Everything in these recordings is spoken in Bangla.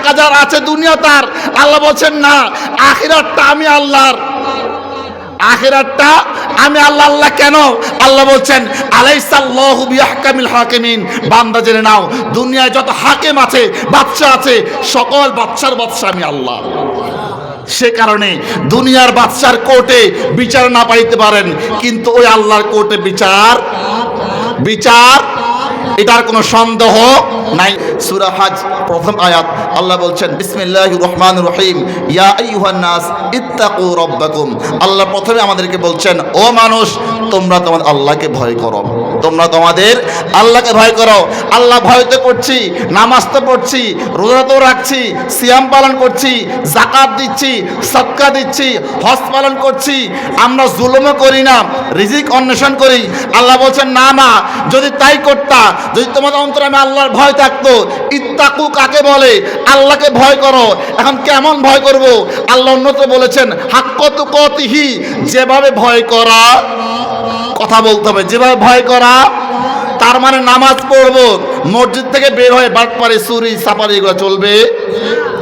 টাকা যার আছে দুনিয়া তার, আল্লাহ বলছেন না, আখিরাতটা আমি আল্লাহর, আখিরাতটা আমি আল্লাহ। আল্লাহ কেন? আল্লাহ বলছেন আলাইসাল্লাহু বিআহকামিল হাকিমিন। বান্দা জেনে নাও, দুনিয়ায় যত হাকিম আছে, বাদশা আছে, সকল বাদশার বাদশা আমি আল্লাহ। সে কারণে দুনিয়ার বাদশার কোর্টে বিচার না পাইতে পারেন, কিন্তু ওই আল্লাহর কোর্টে বিচার এটার কোনো সন্দেহ নাই। সূরা হজ প্রথম আয়াত আল্লাহ বলছেন বিসমিল্লাহির রহমানির রহিম, ইয়া আইয়ুহান নাস ইত্তাকু রাব্বাকুম। আল্লাহ প্রথমে আমাদেরকে বলছেন, ও মানুষ, তোমরা তোমাদের আল্লাহকে ভয় করো, তোমরা তোমাদের আল্লাহকে ভয় করো। আল্লাহ ভয় তো করছি, নামাজ তো পড়ছি, রোজা তো রাখছি, সিয়াম পালন করছি, যাকাত দিচ্ছি, সদকা দিচ্ছি, হজ পালন করছি, আমরা জুলুমও করি না, রিজিক অন্বেষণ করি। আল্লাহ বলছেন না না, যদি তাই করতা, যদি তোমাদের অন্তরে আমি আল্লাহর ভয় থাকতো। ইত্তাকু কাকে বলে? আল্লাহকে ভয় করো। এখন কেমন ভয় করব? আল্লাহ অন্যত্র বলেছেন হাক্কা তুকাতিহি, যেভাবে ভয় করা, কথা বলতে হবে, যেভাবে ভয় করা। তার মানে নামাজ পড়বো, মসজিদ থেকে বের হয়ে বাটপারি, চুরি, চাপারি এগুলো চলবে,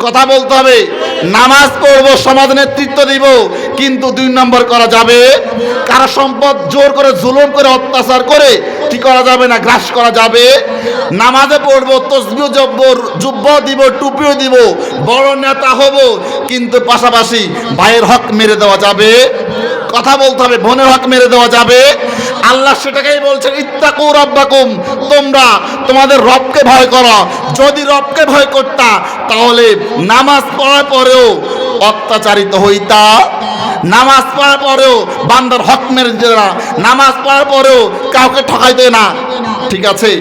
কথা বলতে হবে। নামাজ পড়বো, সমাজ নেতৃত্ব দিব, কিন্তু 2 নম্বর করা যাবে, কারো সম্পদ জোর করে, জুলুম করে, অত্যাচার করে কি করা যাবে না, গ্রাস করা যাবে। নামাজে পড়বো, তসবিহ জুব্বা দিব, টুপিও দিব, বড় নেতা হব, কিন্তু পাশাপাশি ভাইয়ের হক মেরে দেওয়া যাবে, কথা বলতে হবে, বোনের হক মেরে দেওয়া যাবে। আল্লাহ সেটাকেই বলছেন ইত্তাকু রাব্বাকুম, তোমরা তোমাদের রবকে ভয় করো। যদি রবকে ভয় করতা, তাহলে নামাজ পড়ার পরেও অত্যাচারিত হইতা, নামাজ পড়ার পরেও বান্দার হক মেরে দিতে না, নামাজ পড়ার পরেও কাউকে ঠকাইতে না। ঠিক আছে,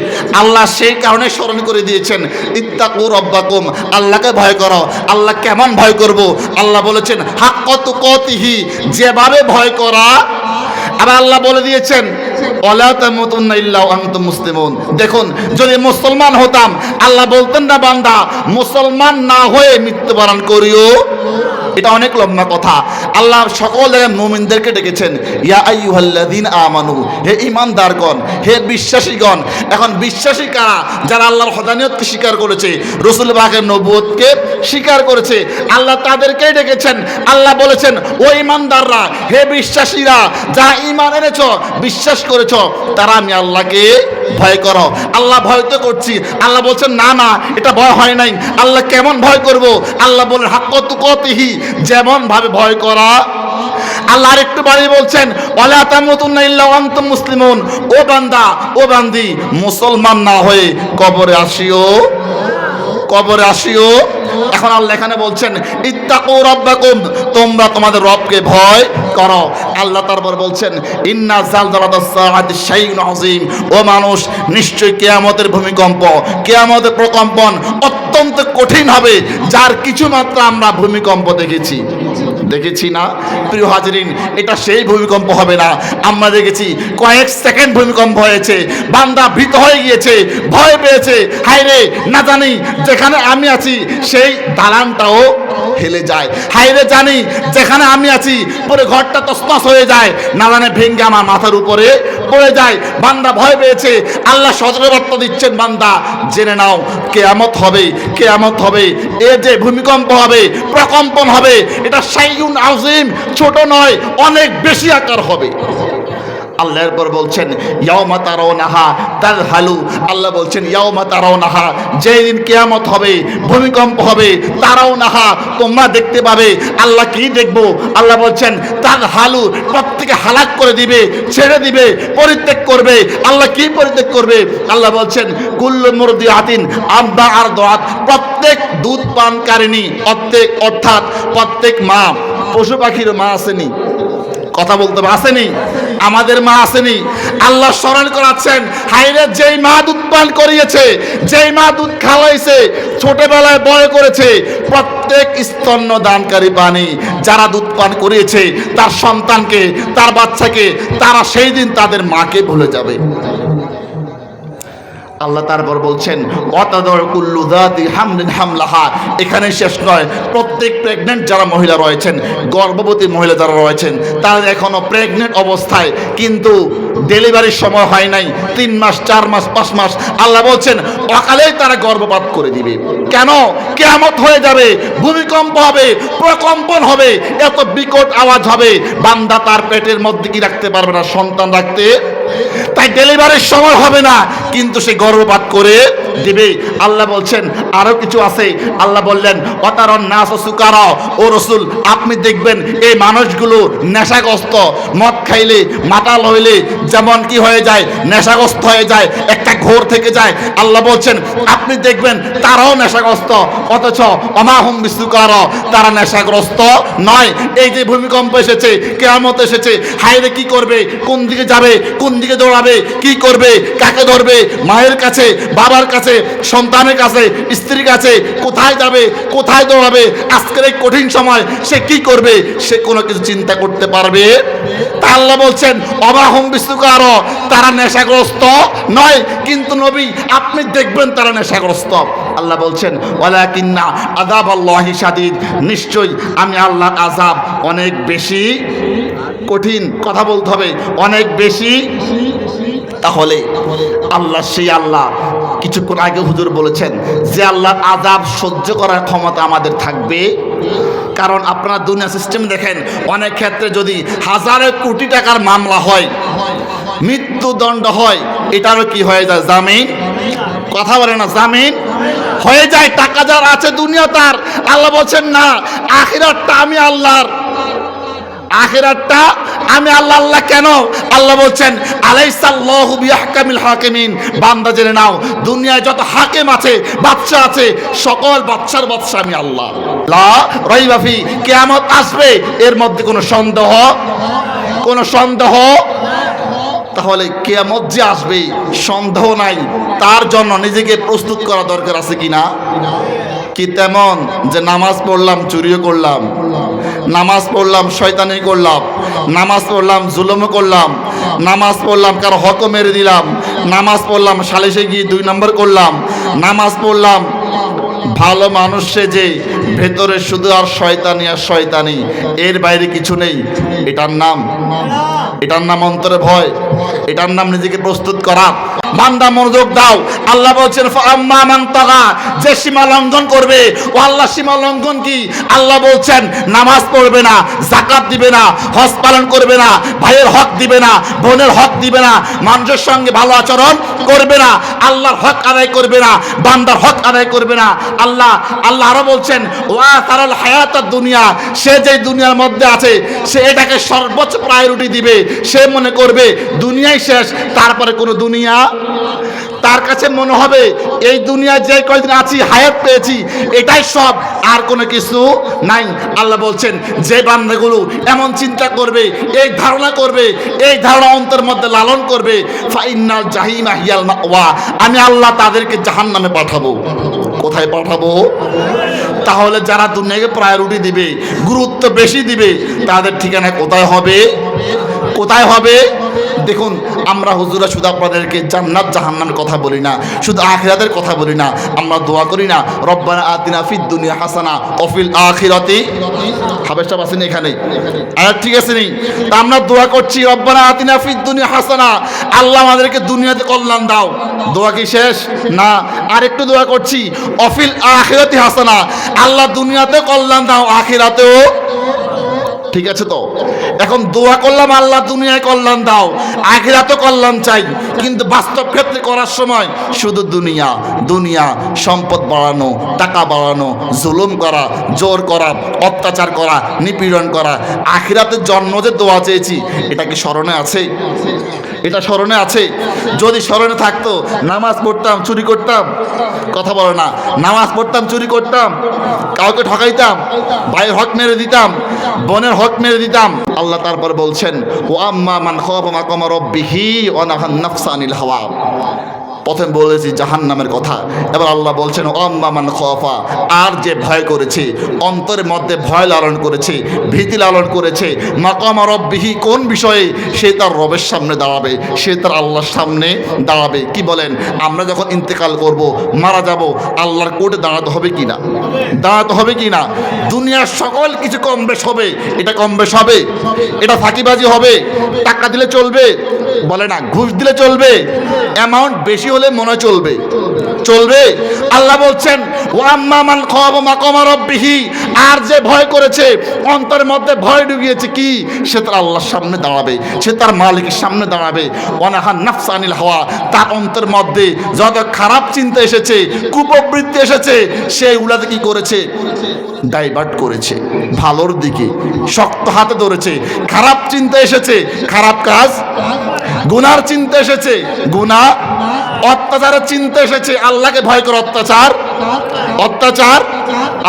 আল্লাহ সেই কারণে স্মরণ করে দিয়েছেন ইত্তাকু রাব্বাকুম, আল্লাহকে ভয় করো। আল্লাহ কেমন ভয় করব? আল্লাহ বলেছেন হাক্কা তুকাতিহি, যেভাবে ভয় করা। আবার আল্লাহ বলে দিয়েছেন ওয়ালা তামুতুন্না ইল্লা ওয়া আনতুম মুসলিমুন। দেখুন, যদি মুসলমান হতাম, আল্লাহ বলতেন না বান্দা মুসলমান না হয়ে মৃত্যুবরণ করিও। এটা অনেক লম্বা কথা। আল্লাহ সকল জায়গায় মুমিনদেরকে ডেকেছেন ইয়া আইয়ুহাল্লাযীনা আমানু, হে ঈমানদারগণ, হে বিশ্বাসীগণ। এখন বিশ্বাসী কারা? যারা আল্লাহর হদানিয়তকে স্বীকার করেছে, রাসূল পাকের নবুয়তকে স্বীকার করেছে, আল্লাহ তাদেরকেই ডেকেছেন। আল্লাহ বলেছেন ও ঈমানদাররা, হে বিশ্বাসীরা, যা ঈমান এনেছো, বিশ্বাস করেছো, তারা আমি আল্লাহকে ভয় করো। আল্লাহ ভয় তো করছি, আল্লাহ বলছেন না না, এটা ভয় হয় নাই। আল্লাহ কেমন ভয় করব? আল্লাহ বলেন হাক্কা তুকাতিহি, যেমন ভাবে ভয় করা। আল্লাহ আরেকটু বাড়িয়ে বলছেন ওয়ালা তামুতুন্না ইল্লা ওয়া আনতুম মুসলিমুন, ও বান্দা, ও বান্দি, মুসলমান না হয়ে কবরে আসিও, কবরে আসিও। এখন আল্লাহ এখানে বলছেন ইত্তাকু রাব্বাকুম, তোমরা তোমাদের রবকে ভয় করো। আল্লাহ তারপর বলছেন ইন্না জালজালাতাস সাআতি শাইউন আযীম, ও মানুষ, নিশ্চয়ই কিয়ামতের ভূমিকম্প, কিয়ামতের প্রকম্পন অত্যন্ত কঠিন হবে, যার কিছু মাত্র আমরা ভূমিকম্প দেখেছি না প্রিয় হাজরিন। এটা সেই ভূমিকম্প হবে না, আমরা দেখেছি কয়েক সেকেন্ড ভূমিকম্প হয়েছে, বান্দা ভীত হয়ে গিয়েছে, ভয় পেয়েছে, হায় রে, না জানি যেখানে আমি আছি সেই দালানটাও হেলে যায়, হায় রে, জানি যেখানে আমি আছি পুরো ঘরটা তছনছ হয়ে যায়, না জানে ভেঙে আমার মাথার উপরে পড়ে যায়। বান্দা ভয় পেয়েছে, আল্লাহ সতর্কবার্তা দিচ্ছেন বান্দা জেনে নাও কিয়ামত হবে, কিয়ামত হবে, এ যে ভূমিকম্প হবে, প্রকম্পন হবে, এটা শাইউন আযীম, ছোট নয়, অনেক বেশি আকার হবে। আল্লাহ এরপর বলছেন ইয়াউমা তারাউনাহা তাযহালু, আল্লাহ বলছেন ইয়াউমা তারাউনাহা, যেদিন কিয়ামত হবে, ভূমিকম্প হবে, তারাউনাহা, তোমরা দেখতে পাবে। আল্লাহ কি দেখবো? আল্লাহ বলছেন তাযহালু, প্রত্যেকে হালাক করে দিবে, ছেড়ে দিবে, পরিত্যাগ করবে। আল্লাহ কি পরিত্যাগ করবে? আল্লাহ বলছেন কুল্লু মুরদিআতিন আম্মা আরদাত, প্রত্যেক দুধ পানকারিণী, অর্থাৎ প্রত্যেক মা, পশু পাখির মা আসেনি, কথা বলতে হবে, আসেনি, আমাদের মা আসেনি। আল্লাহ স্মরণ করাচ্ছেন হায়রে, যেই মা দুধ পান করিয়েছে, যেই মা দুধ খাওয়াইছে, ছোটবেলায় বড় করেছে, প্রত্যেক স্তন্য দানকারী প্রাণী যারা দুধ পান করিয়েছে, তার সন্তানকে, তার বাচ্চাকে, তারা সেই দিন তাদের মাকে ভুলে যাবে। আল্লাহ তারপর বলছেন ওয়াতাদাউ কুল্লু যাতি হামলিন হামলাহা, এখানে শেষ নয়, প্রত্যেক প্রেগনেন্ট যারা মহিলা রয়েছেন, গর্ভবতী মহিলা যারা রয়েছেন, তারা এখনো প্রেগনেন্ট অবস্থায় কিন্তু ডেলিভারির সময় হয় নাই, 3 মাস 4 মাস 5 মাস, আল্লাহ বলছেন অকালেই তারা গর্ভপাত করে দিবে। কেন? কিয়ামত হয়ে যাবে, ভূমিকম্প হবে, প্রকম্পন হবে, এত বিকট আওয়াজ হবে, বান্দা তার পেটের মধ্যে কি রাখতে পারবে না, সন্তান রাখতে, তাই ডেলিভারির সময় হবে না, কিন্তু সে গর্ভপাত করে দিবে। আল্লাহ বলছেন আরো কিছু আছে। আল্লাহ বললেন অতারন নাস সুকারা, ও রাসূল আপনি দেখবেন এই মানুষগুলো নেশাগ্রস্ত, মদ খাইলে মাতাল হইলে যেমন কি হয়ে যায়, নেশাগ্রস্ত হয়ে যায়, একটা ঘোর থেকে যায়। আল্লাহ বলছেন আপনি দেখবেন তারাও নেশাগ্রস্ত, অথচ অমাহুম বিসুকারা, তারা নেশাগ্রস্ত নয়। এই যে ভূমিকম্প এসেছে, কিয়ামত এসেছে, হায়রে কি করবে, কোন দিকে যাবে, কোন দিকে দৌড়াবে, কি করবে, কাকে ধরবে, মায়ের কাছে, বাবার কাছে, সন্তানের কাছে, স্ত্রীর কাছে, কোথায় যাবে, কোথায় দৌড়াবে, আজকের এই কঠিন সময় সে কি করবে, সে কোনো কিছু চিন্তা করতে পারবে? তা আল্লাহ বলছেন অবাহুম বিসুকার, তারা নেশাগ্রস্ত নয়, কিন্তু নবী আপনি দেখবেন তারা নেশাগ্রস্ত। আল্লাহ বলছেন ওয়ালাকিন্না আযাবাল্লাহি শাদীদ, নিশ্চয়ই আমি আল্লাহর আযাব অনেক বেশি কঠিন। কথা বলতে হবে, অনেক বেশি। তাহলে আল্লাহ সেই আল্লাহ, কিছুক্ষণ আগে হুজুর বলেছেন যে আল্লাহর আযাব সহ্য করার ক্ষমতা আমাদের থাকবে। কারণ আপনারা দুনিয়া সিস্টেম দেখেন, অনেক ক্ষেত্রে যদি হাজারে কোটি টাকার মামলা হয়, মৃত্যুদণ্ড হয়, এটারও কি হয়ে যায়, জামিন। কথা বলে না, জামিন হয়ে যায়, টাকা যার আছে দুনিয়া তার। আল্লাহ বলছেন না, আখিরাতটা আমি আল্লাহর, আখিরাতটা আমি আল্লাহ। আল্লাহ কেন? আল্লাহ বলছেন আলাইসাল্লাহু বিআহকামিল হাকিমিন, বান্দা জেনে নাও দুনিয়ায় যত হাকিম আছে, বাদশা আছে, সকল বাদশার বাদশা আমি আল্লাহ। লা রাইবা ফি, কিয়ামত আসবে, এর মধ্যে কোনো সন্দেহ, কোনো সন্দেহ। তাহলে কিয়ামত যে আসবে সন্দেহ নাই, তার জন্য নিজেকে প্রস্তুত করা দরকার আছে কিনা? কি তেমন যে নামাজ পড়লাম চুরিও করলাম, নামাজ পড়লাম শয়তানি করলাম, নামাজ পড়লাম জুলুমও করলাম, নামাজ পড়লাম কারো হকও মেরে দিলাম, নামাজ পড়লাম সালিশে গিয়ে 2 নম্বর করলাম, নামাজ পড়লাম ভালো মানুষ সেজে, ভেতরে শুধু আর শয়তানি আর শয়তানি, এর বাইরে কিছু নেই। এটার নাম, এটার নাম অন্তরে ভয়, এটার নাম নিজেকে প্রস্তুত করা। বান্দা মনোযোগ দাও, আল্লাহ বলছেন ফাআম্মা মান তাগা, যে সীমা লঙ্ঘন করবে। ও আল্লাহ সীমা লঙ্ঘন কি? আল্লাহ বলছেন নামাজ পড়বে না, যাকাত দিবে না, হজ পালন করবে না, ভাইয়ের হক দিবে না, বোনের হক দিবে না, মানুষের সঙ্গে ভালো আচরণ করবে না, আল্লাহর হক আদায় করবে না, বান্দার হক আদায় করবে না। আল্লাহ আরো বলছেন ওয়া তারাল হায়াতাদ দুনিয়া, সে যে দুনিয়ার মধ্যে আছে সে এটাকে সর্বোচ্চ প্রায়োরিটি দিবে। সে মনে করবে দুনিয়াই শেষ, তারপরে কোনো দুনিয়া তার কাছে মনে হবে এই দুনিয়া যে কয়দিন আছি, হায়াত পেয়েছি, এটাই সব, আর কোনো কিছু নাই। আল্লাহ বলছেন যে বান্দাগুলো এমন চিন্তা করবে, এই ধারণা করবে, এই ধারণা অন্তর মধ্যে লালন করবে, ফাইন্নাল জাহিমা হিয়াল মাওয়া, আমি আল্লাহ তাদেরকে জাহান্নামে পাঠাবো। কোথায় পাঠাবো? তাহলে যারা দুনিয়াকে প্রায়োরিটি দিবে, গুরুত্ব বেশি দিবে, তাদের ঠিকানা কোথায় হবে? কোথায় হবে? দেখুন আমরা হুজুরা শুধু আপনাদেরকে জান্নাত জাহান্নামের কথা বলি না, শুধু আখিরাতের কথা বলি না, আমরা দোয়া করি না রব্বানা আতিনা ফিদ দুনিয়া হাসানা ওয়া ফিল আখিরাতি, হাবেশটা বাসেন এখানে আর ঠিক আছে নেই? তা আমরা দোয়া করছি রব্বানা আতিনা ফিদ দুনিয়া হাসানা, আল্লাহ আমাদেরকে দুনিয়াতে কল্যাণ দাও। দোয়া কি শেষ? না, আর একটু দোয়া করছি ওয়া ফিল আখিরাতি হাসানা, আল্লাহ দুনিয়াতে কল্যাণ দাও, আখিরাতেও। ঠিক আছে তো? এখন দোয়া করলাম আল্লাহ দুনিয়ায় কল্যাণ দাও, আখিরাতে কল্যাণ চাই, কিন্তু বাস্তব ক্ষেত্রে করার সময় শুধু দুনিয়া দুনিয়া, সম্পদ বাড়ানো, টাকা বাড়ানো, জুলুম করা, জোর করা, অত্যাচার করা, নিপীড়ন করা। আখিরাতের জন্ম যে দোয়া চেয়েছি, এটা কি স্মরণে আছে? এটা স্মরণে আছে? যদি স্মরণে থাকতো নামাজ পড়তাম চুরি করতাম? কথা বলো না। নামাজ পড়তাম চুরি করতাম, কাউকে ঠকাইতাম, ভাইয়ের হক মেরে দিতাম, বোনের হক মেরে দিতাম। আল্লাহ তারপর বলছেন ও আম্মা মান খাফা মাকামা রাব্বিহি ওয়া নাহান নাফসা আনিল হাওয়া। প্রথমে বলেছি জাহান্নামের কথা, এবার আল্লাহ বলছেন ও আম্মা মান খাফা, আর যে ভয় করেছে, অন্তরের মধ্যে ভয় লালন করেছে, ভীতি লালন করেছে, মাকামা রাব্বিহি, কোন বিষয়ে? সে তার রবের সামনে দাঁড়াবে, সে তার আল্লাহর সামনে দাঁড়াবে। কি বলেন? আমরা যখন ইন্তেকাল করব, মারা যাব, আল্লাহর কোর্টে দাঁড়াতে হবে কি না? দাঁড়াতে হবে কি না? দুনিয়ার সকল কিছু কম বেশ হবে, এটা কম বেশ হবে, এটা ফাঁকিবাজি হবে, টাকা দিলে চলবে, বলে না। ঘুষ দিলে চলবে? অ্যামাউন্ট বেশি হলে মনে হয় চলবে, চলবে। আল্লাহ বলছেন ওয়া আম্মা মান খাফা মাকামা রাব্বিহি, আর যে ভয় করেছে, অন্তরের মধ্যে ভয় ঢুকিয়েছে কি, সে তার আল্লাহর সামনে দাঁড়াবে, সে তার মালিকের সামনে দাঁড়াবে। ওয়া নাহান নাফসা আনিল হাওয়া, তার অন্তরের মধ্যে যত খারাপ চিন্তা এসেছে, কুপ্রবৃত্তি এসেছে, সেইগুলাতে কি করেছে, ডাইভার্ট করেছে ভালোর দিকে, শক্ত হাতে ধরেছে। খারাপ চিন্তা এসেছে, খারাপ কাজ, গুনার চিন্তা এসেছে, গুনাহ, অত্যাচারের চিন্তা এসেছে, আল্লাহকে ভয় করে অত্যাচার, অত্যাচার।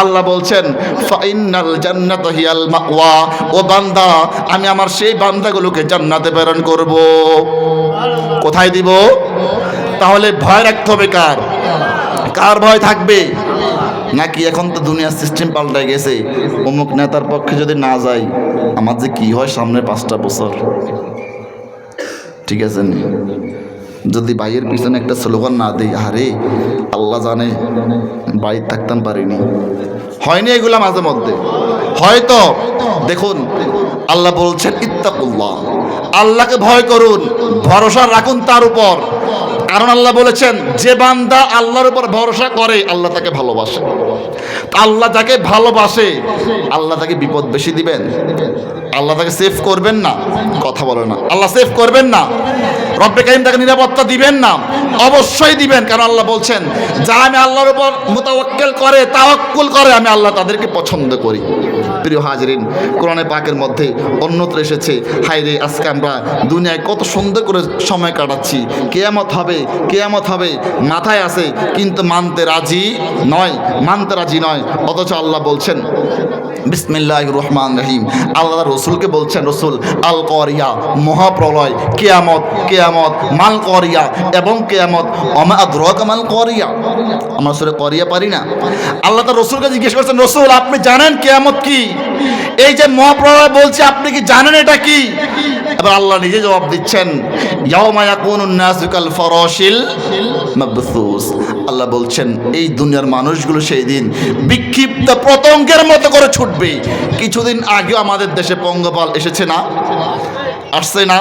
আল্লাহ বলছেন ফাইনাল জান্নাতা হিয়াল মাওয়া, ও বান্দা আমি আমার সেই বান্দাগুলোকে জান্নাতে প্রেরণ করব। কোথায় দিব? তাহলে ভয় রাখতে হবে কার? কার ভয় থাকবে? নাকি এখন তো দুনিয়ার সিস্টেম পাল্টে গেছে, অমুক নেতার পক্ষে যদি না যাই আমার যে কি হয় সামনে 5টা বছর, ঠিক আছে নি? যদি ভাইয়ের পিছনে একটা স্লোগান না দিই, আরে আল্লাহ জানে বাড়ি থাকতাম পারিনি, হয়নি এগুলা মাঝে মধ্যে হয়তো। দেখুন আল্লাহ বলছেন ইত্তাকুল্লাহ, আল্লাহকে ভয় করুন, ভরসা রাখুন তার উপর। কারণ আল্লাহ বলেছেন যে বান্দা আল্লাহর উপর ভরসা করে আল্লাহ তাকে ভালোবাসে। আল্লাহ যাকে ভালোবাসে আল্লাহ তাকে বিপদ বেশি দিবেন? আল্লাহ তাকে সেভ করবেন না? কথা বলে না। আল্লাহ সেভ করবেন না? রব্বে কারীম তাকে নিরাপত্তা দিবেন না? অবশ্যই দিবেন। কারণ আল্লাহ বলছেন যারা আমি আল্লাহর উপর মুতাওয়াক্কিল করে, তাওয়াক্কুল করে, আমি আল্লাহ তাদেরকে পছন্দ করি। প্রিয় হাজরিন, কোরআনে পাকের মধ্যে অন্যত্র এসেছে, হায় রে আজকে আমরা দুনিয়ায় কত সুন্দর করে সময় কাটাচ্ছি, কিয়ামত হবে, কিয়ামত হবে মাথায় আছে, কিন্তু মানতে রাজি নয়, মানতে রাজি নয়। অথচ আল্লাহ বলছেন বিসমিল্লাহির রহমানির রহিম, আল্লাহ রসুলকে বলছেন, রসুল আল করিয়া, মহাপ্রলয়, কিয়ামত, কিয়ামত, মাল করিয়া এবং কিয়ামত, ওমা আদরাকা মাল করিয়া। আমরা সূরা করিয়া পারি না? আল্লাহ তার রসুলকে জিজ্ঞেস করছেন, রসুল আপনি জানেন কিয়ামত কি? এই যে মহাপ্রলয় বলছে আপনি কি জানেন এটা কি? এবার আল্লাহ নিজে জবাব দিচ্ছেন, ইয়াউমা ইয়াকুনুন নাসু কাল ফারাশিল মাবসুস। আল্লাহ বলছেন এই দুনিয়ার মানুষগুলো সেই দিন বিক্ষিপ্ত পতঙ্গের মতো করে ছুটবে। কিছুদিন আগে আমাদের দেশে পঙ্গপাল এসেছে না, আসছে না?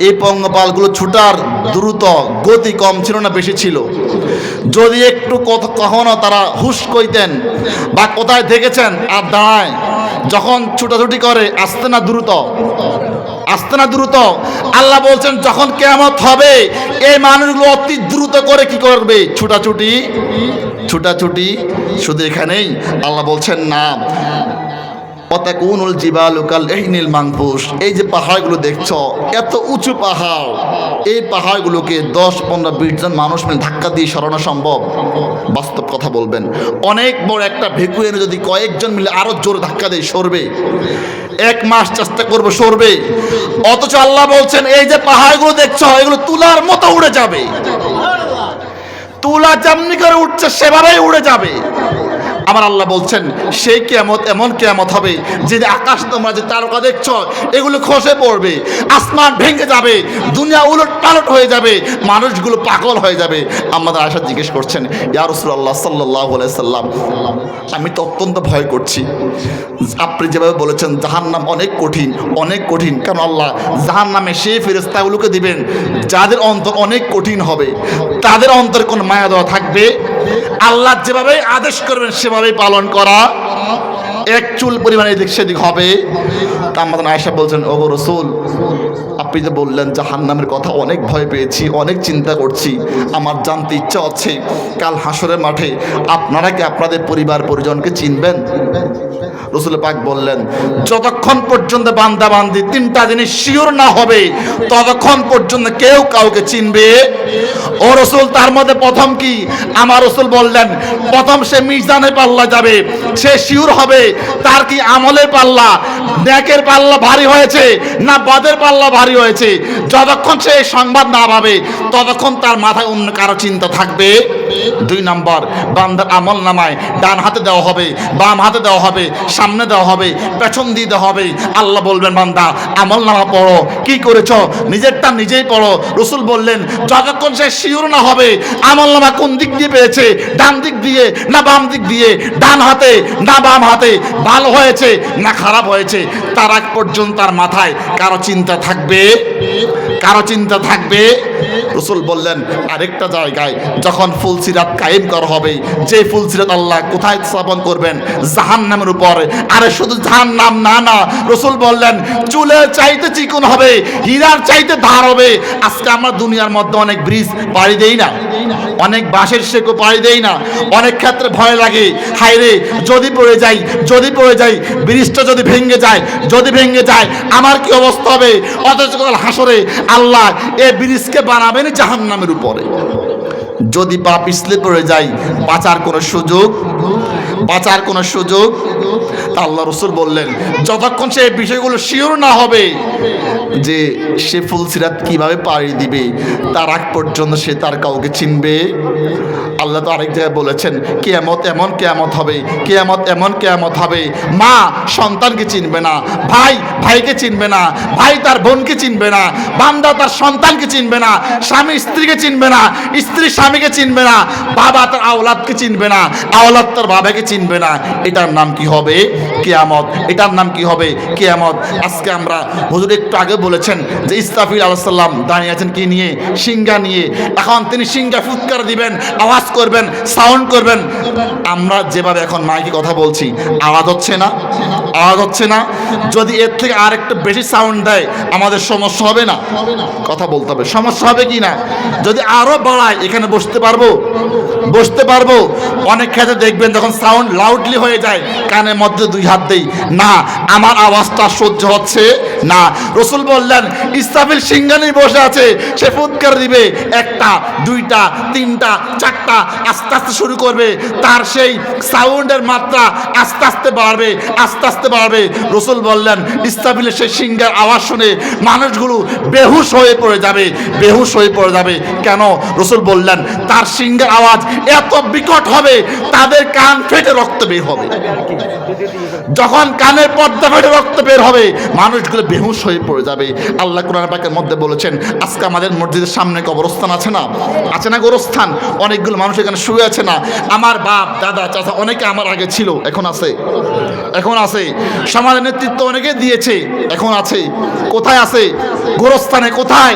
এই পঙ্গপালগুলো ছুটার দ্রুত গতি কম ছিল না বেশি ছিল? যদি একটু কখনো তারা হুশ কইতেন বা কোথায় দেখেছেন আর দাঁড়ায়, যখন ছুটাছুটি করে আসতে না দ্রুত, আসতে না দ্রুত? আল্লাহ বলছেন যখন কিয়ামত হবে এই মানুষগুলো অতি দ্রুত করে কি করবে? ছুটাছুটি, ছুটাছুটি। শুধু এখানেই আল্লাহ বলছেন না, অতাকুনুল জিবালু কাল ইহনিল মানফুস। এই যে পাহাড়গুলো দেখছো, এত উঁচু পাহাড়, এই পাহাড়গুলোকে 10-15-20 জন মানুষ মিলে ধাক্কা দিয়ে সরানো সম্ভব? বাস্তব কথা বলবেন, অনেক বড় একটা ভেকু এনে যদি কয়েকজন মিলে আরো জোরে ধাক্কা দিয়ে সরবে, 1 মাস চেষ্টা করবে সরবে। অথচ আল্লাহ বলছেন এই যে পাহাড়গুলো দেখছো এগুলো তুলার মতো উড়ে যাবে, তুলা যেমনি করে উঠছে সেভাবেই উড়ে যাবে। আমার আল্লাহ বলছেন সেই কিয়ামত এমন কিয়ামত হবে যে আকাশ তোমরা যে তারকা দেখছো এগুলো খসে পড়বে, আসমান ভেঙে যাবে, দুনিয়া উলট পালট হয়ে যাবে, মানুষগুলো পাগল হয়ে যাবে। আমাদের আয়েশা জিজ্ঞেস করছেন, ইয়া রাসূলুল্লাহ সাল্লাল্লাহু আলাইহি সাল্লাম, আমি তো অত্যন্ত ভয় করছি। আপনি যেভাবে বলেছেন জাহান্নাম অনেক কঠিন, অনেক কঠিন। কারণ আল্লাহ জাহান্নামে সেই ফেরেশতাগুলোকে দিবেন যাদের অন্তর অনেক কঠিন হবে, তাদের অন্তরে কোনো মায়া দেওয়া থাকবে? আল্লাহ যেভাবে আদেশ করবেন সেভাবেই পালন করা, এক চুল পরিমাণে এদিক সেদিক হবে। তা আমাদের আয়েশা বলছেন, ওগো রাসূল, আপনি যে বললেন জাহান্নামের কথা, অনেক ভয় পেয়েছি, অনেক চিন্তা করছি, আমার জানতে ইচ্ছা হচ্ছে কাল হাসরের মাঠে আপনারা কি আপনাদের পরিবার পরিজনকে চিনবেন? রাসূল পাক বললেন, যতক্ষণ পর্যন্ত বান্দা বান্দি 3টা জিনিস শিওর না হবে ততক্ষণ পর্যন্ত কেউ কাউকে চিনবে। ও রাসূল, তার মধ্যে প্রথম কি? আমার রাসূল বললেন, প্রথম সে মিজানের পাল্লা যাবে, সে শিওর হবে তার কি আমলের পাল্লা, নেকের পাল্লা ভারী হয়েছে না বাদের পাল্লা ভারী হয়েছে। যতক্ষণ সে সংবাদ না পাবে ততক্ষণ তার মাথায় অন্য কারো চিন্তা থাকবে। 2 নাম্বার, বান্দার আমল নামায় ডান হাতে দেওয়া হবে, বাম হাতে দেওয়া হবে, সামনে দেওয়া হবে, পেছন দিয়ে দেওয়া হবে। আল্লাহ বলবেন বান্দা আমল নামা পড়ো, কি করেছ নিজেরটা নিজেই পড়ো। রসুল বললেন যতক্ষণ সে শিওর না হবে আমল নামা কোন দিক দিয়ে পেয়েছে, ডান দিক দিয়ে না বাম দিক দিয়ে, ডান হাতে না বাম হাতে, ভালো হয়েছে না খারাপ হয়েছে, তার আগ পর্যন্ত তার মাথায় কারো চিন্তা থাকবে, কারো চিন্তা থাকবে। রসুল বললেন আরেকটা জায়গায় যখন ফুলসিরাত কায়েম করা হবে, যে ফুলসিরাত আল্লাহ কোথায় স্থাপন করবেন, জাহান্নামের উপর। আরে শুধু জাহান্নাম না, না, রসুল বললেন চুলের চাইতে চিকন হবে, হীরার চাইতে ধার হবে। আজকে আমরা দুনিয়ার মধ্যে অনেক ব্রিজ পাড়ি দেই না, অনেক বাঁশের শেকো পাড়ি দেই না, অনেক ক্ষেত্রে ভয় লাগে, হায় রে যদি পড়ে যাই, যদি পড়ে যাই, ব্রিজটা যদি ভেঙে যায়, যদি ভেঙে যায় আমার কি অবস্থা হবে। অথচ কাল হাসরে আল্লাহ এই ব্রিজকে বানাবেন জাহান্নামের উপরে। যদি পা পিছলে পড়ে যায় বাঁচার কোনো সুযোগ, বাঁচার কোনো সুযোগ। তা আল্লাহ রসুল বললেন যতক্ষণ সে বিষয়গুলো শিওর না হবে যে সে ফুলসিরাত কিভাবে পাড়ি দিবে, তার আগ পর্যন্ত সে তার কাউকে চিনবে। আল্লাহ তো আরেক জায়গায় বলেছেন কিয়ামত এমন কিয়ামত হবে, কিয়ামত এমন কিয়ামত হবে মা সন্তানকে চিনবে না, ভাই ভাইকে চিনবে না, ভাই তার বোনকে চিনবে না, বান্দা তার সন্তানকে চিনবে না, স্বামী স্ত্রীকে চিনবে না, স্ত্রী স্বামীকে চিনবে না, বাবা তার আওলাদকে চিনবে না, আওলাদ তার বাবাকে চিনবে না। এটার নাম কি হবে? কিয়ামত। এটার নাম কি হবে? কিয়ামত। আজকে আমরা হুজুর একটু আগে বলেছেন যে ইসরাফিল আলাইহিস সালাম দাঁড়িয়ে আছেন কি নিয়ে? সিংহা নিয়ে। এখন তিনি সিংহা ফুৎকার দিবেন, আওয়াজ করবেন, সাউন্ড করবেন। আমরা যেভাবে এখন মাইকে কথা বলছি আওয়াজ হচ্ছে না, আওয়াজ হচ্ছে না। যদি এর থেকে আর একটু বেশি সাউন্ড দেয় আমাদের সমস্যা হবে না? কথা বলতে হবে, সমস্যা হবে কি না? যদি আরো বাড়ায় এখানে বসতে পারবো, বসতে পারবো। অনেক ক্ষেত্রে দেখবেন যখন সাউন্ড লাউডলি হয়ে যায় কানের মধ্যে দুই হাত দেই, না আমার আওয়াজটা সহ্য হচ্ছে না। রসুল বললেন ইসরাফিল সিংহানি বসে আছে, সে ফুৎকার দিবে, একটা দুইটা তিনটা চারটা, আস্তে আস্তে শুরু করবে, তার সেই সাউন্ডের মাত্রা আস্তে আস্তে বাড়বে, আস্তে আস্তে বাড়বে। রসুল বললেন ইসরাফিলের সেই সিংহার আওয়াজ শুনে মানুষগুলো বেহুশ হয়ে পড়ে যাবে, বেহুশ হয়ে পড়ে যাবে। কেন? রসুল বললেন তার সিংহের আওয়াজ এত বিকট হবে তাদের কান ফেটে রক্ত বের হবে। যখন কানের পর্দা ফেটে রক্ত বের হবে মানুষগুলো বেহুশ হয়ে পড়ে যাবে। আল্লাহ কোরআন পাকের মধ্যে বলেছেন আজকে আমাদের মসজিদের সামনে কবরস্থান আছে না, আছে না গোরস্থান? অনেকগুলো মানুষ এখানে শুয়ে আছে না? আমার বাপ দাদা চাচা অনেকে আমার আগে ছিল, এখন আছে, এখন আছে। সমাজের নেতৃত্ব অনেকে দিয়েছে, এখন আছে। কোথায় আছে? গোরস্থানে। কোথায়?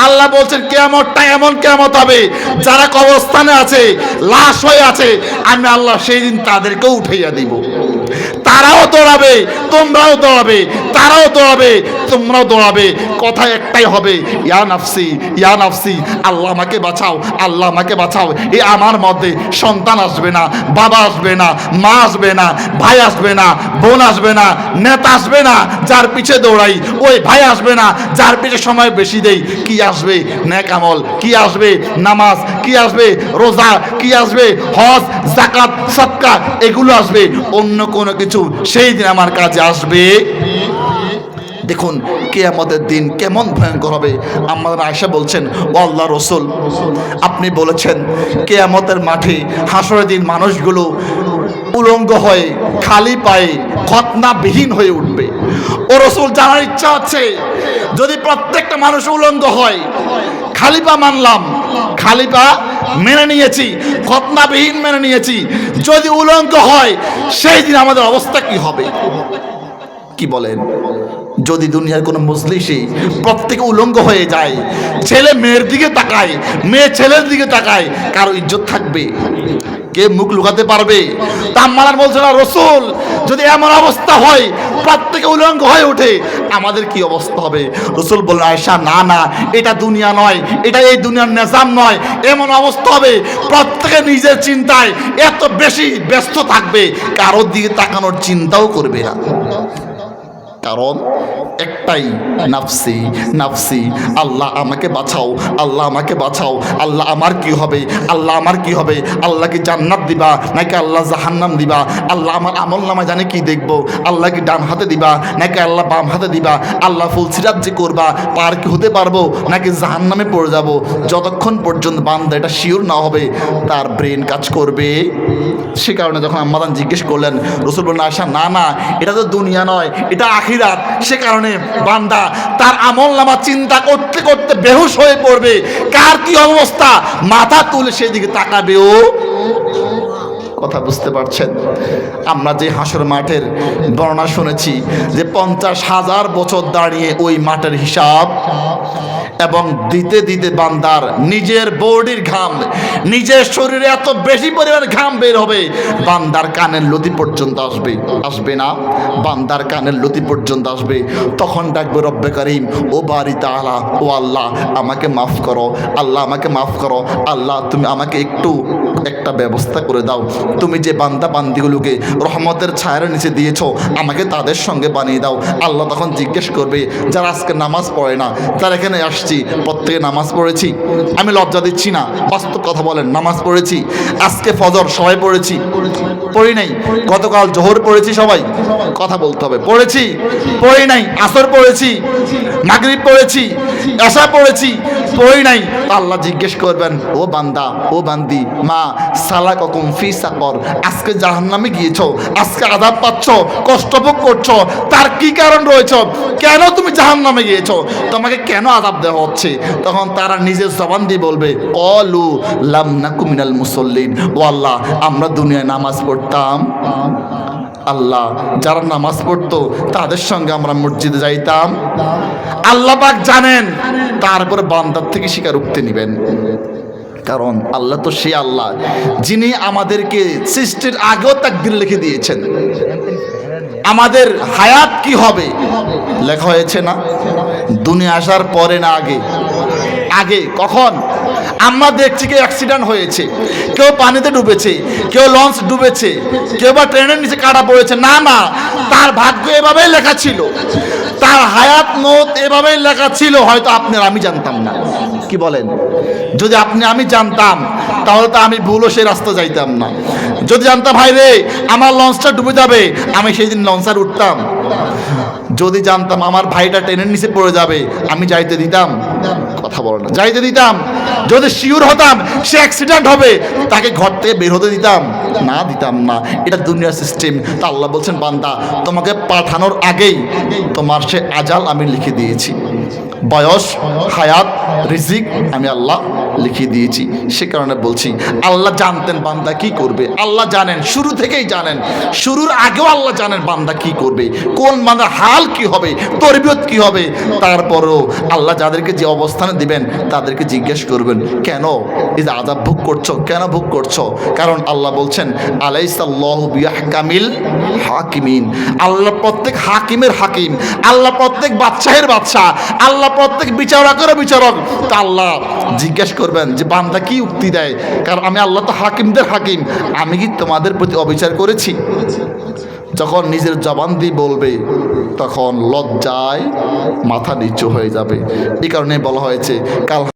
আল্লাহ বলছেন কিয়ামতটা এমন কিয়ামত হবে যারা কবরস্থানে আছে, লাশ হয়ে আছে, আমি আল্লাহ সেই দিন তাদেরকেও উঠাইয়া দিব। তারাও দৌড়াবে, তোমরাও দৌড়াবে, তারাও দৌড়াবে, তোমরাও দৌড়াবে। কথা একটাই হবে, ইয়া নাফসি, ইয়া নাফসি, আল্লাহ আমাকে বাঁচাও, আল্লাহ আমাকে বাঁচাও। এই আমার মধ্যে সন্তান আসবে না, বাবা আসবে না, মা আসবে না, ভাই আসবে না, বোন আসবে না, নেতা আসবে না যার পিছে দৌড়াই, ওই ভাই আসবে না যার পিছে সময় বেশি দেই। কি আসবে? নেক আমল। কি আসবে? নামাজ। কি আসবে? রোজা। কি আসবে? হজ, যাকাত, সাদকা, এগুলো আসবে। অন্য কোনো কিছু সেই দিন আমার কাছে আসবে। দেখুন কিয়ামতের দিন কেমন ভয়ঙ্কর হবে। আমাদের আয়েশা বলছেন ও আল্লাহ রসুল আপনি বলেছেন কিয়ামতের মাঠে হাসরের দিন মানুষগুলো উলঙ্গ হয়ে খালি পায়ে খতনাবিহীন হয়ে উঠবে। ও রসুল জানার ইচ্ছা হচ্ছে যদি প্রত্যেকটা মানুষ উলঙ্গ হয়, খালি পা মানলাম, খালি পা মেনে নিয়েছি, খতনাবিহীন মেনে নিয়েছি, যদি উলঙ্গ হয় সেই দিন আমাদের অবস্থা কি হবে? কি বলেন? যদি দুনিয়ার কোনো মজলিসে প্রত্যেকে উলঙ্গ হয়ে যায়, ছেলে মেয়ের দিকে তাকায়, মেয়ে ছেলের দিকে তাকায়, কারো ইজ্জত থাকবে? কে মুখ লুকাতে পারবে? তাম্মালার বলছে না রসুল যদি এমন অবস্থা হয় প্রত্যেকে উলঙ্গ হয়ে ওঠে আমাদের কি অবস্থা হবে? রসুল বললেন আয়েশা না না, এটা দুনিয়া নয়, এটা এই দুনিয়ার নিজাম নয়। এমন অবস্থা হবে প্রত্যেকে নিজের চিন্তায় এত বেশি ব্যস্ত থাকবে কারোর দিকে তাকানোর চিন্তাও করবে না, কারণ একটাই, নাফসি নাফসি, আল্লাহ আমাকে বাঁচাও, আল্লাহ আমাকে বাঁচাও, আল্লাহ আমার কি হবে, আল্লাহ আমার কি হবে, আল্লাহ কি জান্নাত দিবা নাকি আল্লাহ জাহান্নাম দিবা, আল্লাহ আমার আমল নামা জানে কি দেখবো, আল্লাহ কি ডান হাতে দিবা নাকি আল্লাহ বাম হাতে দিবা, আল্লাহ ফুলসিরাত যে করবা পার কি হতে পারবো নাকি জাহান্নামে পড়ে যাব। যতক্ষণ পর্যন্ত বান্দা এটা শিওর না হবে তার ব্রেন কাজ করবে। সে কারণে যখন আম্মাদান জিজ্ঞেস করলেন, রাসূল বললেন আয়েশা না না, এটা তো দুনিয়া নয়, এটা আখিরাত। সে কারণে বান্দা তার আমল নামা চিন্তা করতে করতে বেহুশ হয়ে পড়বে, কার কি অবস্থা মাথা তুলে সেদিকে তাকাবেও। কথা বুঝতে পারছেন? আমরা যে হাসর মাঠের বর্ণনা শুনেছি যে 50,000 বছর দাঁড়িয়ে ওই মাঠের হিসাব, এবং দিতে দিতে বান্দার নিজের বডির ঘাম, নিজের শরীরে এত বেশি পরিমাণ ঘাম বের হবে বান্দার কানের লতি পর্যন্ত আসবে, আসবে না? বান্দার কানের লতি পর্যন্ত আসবে। তখন ডাকবে রব্বে কারীম, ও বারি তাআলা, ও আল্লাহ আমাকে মাফ করো, আল্লাহ আমাকে মাফ করো, আল্লাহ তুমি আমাকে একটু একটা ব্যবস্থা করে দাও, তুমি যে বান্দা বান্দিগুলোকে রহমতের ছায়ার নিচে দিয়েছো আমাকে তাদের সঙ্গে বানিয়ে দাও। আল্লাহ তখন জিজ্ঞেস করবে, যারা আজকে নামাজ পড়ে না, যারা এখানে আসছি প্রত্যেকে নামাজ পড়েছি, আমি লজ্জা দিচ্ছি না, বাস্তব কথা বলেন, নামাজ পড়েছি। আজকে ফজর সবাই পড়েছি, পড়ি নাই? গতকাল জোহর পড়েছি সবাই, কথা বলতে হবে, পড়েছি পড়ি নাই? আসর পড়েছি, মাগরিব পড়েছি, এশা পড়েছি, পড়ি নাই? আল্লাহ জিজ্ঞেস করবেন, ও বান্দা, ও বান্দি, মা সালাকাকুম ফি সাকর, আজকে জাহান্নামে গিয়েছো, আজকে আযাব পাচ্ছ, কষ্ট ভোগ করছো, তার কি কারণ রয়েছে? কেন তুমি জাহান্নামে গিয়েছো? তোমাকে কেন আযাব দেওয়া হচ্ছে? তখন তারা নিজের জবান দিয়ে বলবে, ক্বালু লাম নাকু মিনাল মুসাল্লিন, ও আল্লাহ আমরা দুনিয়ায় নামাজ পড়তাম, আল্লাহ যারা নামাজ পড়তো তাদের সঙ্গে আমরা মসজিদে যাইতাম। আল্লাহ পাক জানেন, তারপরে বান্দার থেকে স্বীকারোক্তি নেবেন। কারণ আল্লাহ তো সে আল্লাহ যিনি আমাদেরকে সৃষ্টির আগেও তাকদীর লিখে দিয়েছেন। আমাদের হায়াত কি হবে লেখা হয়েছে না? দুনিয়া আসার পরে না আগে? আগে। কখন? আমরা দেখছি কেউ অ্যাক্সিডেন্ট হয়েছে, কেউ পানিতে ডুবেছে, কেউ লঞ্চ ডুবেছে, কেউ বা ট্রেনের নিচে কাটা পড়েছে। না না, তার ভাগ্য এভাবেই লেখা ছিল, তার হায়াত মওত এভাবেই লেখা ছিল। হয়তো আপনি আর আমি জানতাম না। কি বলেন? যদি আপনি আমি জানতাম তাহলে তো আমি ভুলও সেই রাস্তা যাইতাম না। যদি জানতাম ভাই রে আমার লঞ্চটা ডুবে যাবে, আমি সেই দিন লঞ্চার উঠতাম। যদি জানতাম আমার ভাইটা ট্রেনের নিচে পড়ে যাবে, আমি যাইতে দিতাম? কথা বলো না, যাইতে দিতাম? যদি শিওর হতাম সে অ্যাক্সিডেন্ট হবে, তাকে ঘর থেকে বের হতে দিতাম? না, দিতাম না। এটা দুনিয়ার সিস্টেম। তা আল্লাহ বলছেন, বান্দা তোমাকে পাঠানোর আগেই তোমার সে আজাল আমি লিখে দিয়েছি, বয়স, হায়াত, রিজিক আমি আল্লাহ লিখে দিয়েছি। সে কারণে বলছি, আল্লাহ জানতেন বান্দা কি করবে। আল্লাহ জানেন, শুরু থেকেই জানেন, শুরুর আগেও আল্লাহ জানেন বান্দা কি করবে, কোন বান্দার হাল কি হবে, তরবিয়ত কি হবে। তারপরেও আল্লাহ যাদেরকে যে অবস্থানে দিবেন তাদেরকে জিজ্ঞেস করবেন, কেন এই যে আযাব ভোগ করছো, কেন ভোগ করছো? কারণ আল্লাহ বলছেন, আলাইসাল্লাহু বিআহকামিল হাকিমিন, আল্লাহ প্রত্যেক হাকিমের হাকিম, আল্লাহ প্রত্যেক বাদশাহের বাদশাহ, আল্লাহ প্রত্যেক বিচারকের বিচারক। তা আল্লাহ জিজ্ঞেস করবেন যে বান্দা কি উক্তি দেয়, কারণ আমি আল্লাহ তো হাকিমদের হাকিম, আমি কি তোমাদের প্রতি অবিচার করেছি? যখন নিজের জবান দিয়ে বলবে তখন লজ্জায় মাথা নিচু হয়ে যাবে। এই কারণে বলা হয়েছে কাল